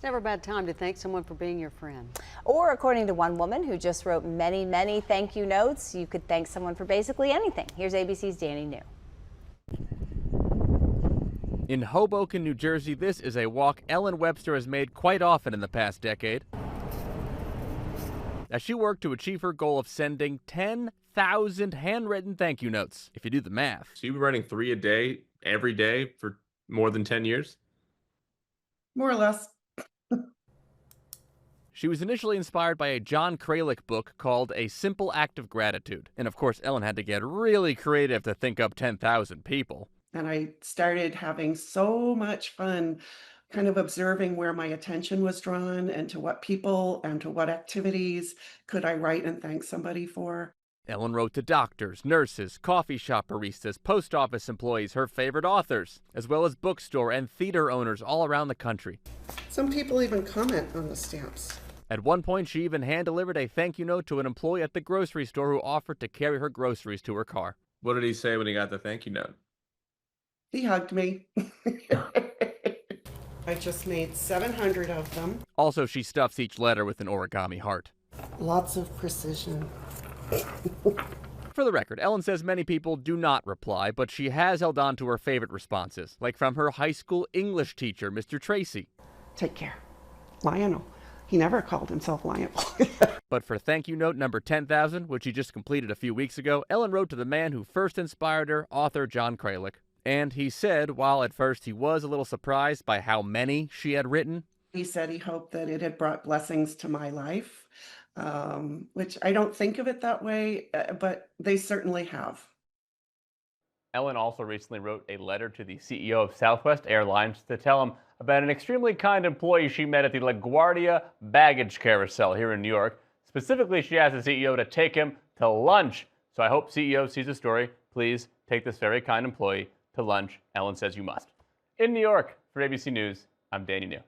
It's never a bad time to thank someone for being your friend. Or according to one woman who just wrote many, many thank you notes, you could thank someone for basically anything. Here's ABC's Danny New. In Hoboken, New Jersey, this is a walk Ellen Webster has made quite often in the past decade, as she worked to achieve her goal of sending 10,000 handwritten thank you notes, if you do the math. So you've been writing 3 a day, every day for more than 10 years? More or less. She was initially inspired by a John Kralik book called A Simple Act of Gratitude. And of course, Ellen had to get really creative to think up 10,000 people. And I started having so much fun kind of observing where my attention was drawn and to what people and to what activities could I write and thank somebody for. Ellen wrote to doctors, nurses, coffee shop baristas, post office employees, her favorite authors, as well as bookstore and theater owners all around the country. Some people even comment on the stamps. At one point, she even hand-delivered a thank you note to an employee at the grocery store who offered to carry her groceries to her car. What did he say when he got the thank you note? He hugged me. I just made 700 of them. Also, she stuffs each letter with an origami heart. Lots of precision. For the record, Ellen says many people do not reply, but she has held on to her favorite responses, like from her high school English teacher, Mr. Tracy. Take care. Lionel. He never called himself Lionel. But for thank you note number 10,000, which she just completed a few weeks ago, Ellen wrote to the man who first inspired her, author John Kralik. And he said, while at first he was a little surprised by how many she had written, He said he hoped that it had brought blessings to my life, which I don't think of it that way, but they certainly have. Ellen also recently wrote a letter to the CEO of Southwest Airlines to tell him about an extremely kind employee she met at the LaGuardia baggage carousel here in New York. Specifically, she asked the CEO to take him to lunch. So I hope CEO sees the story. Please take this very kind employee to lunch. Ellen says you must. In New York, for ABC News, I'm Danny New.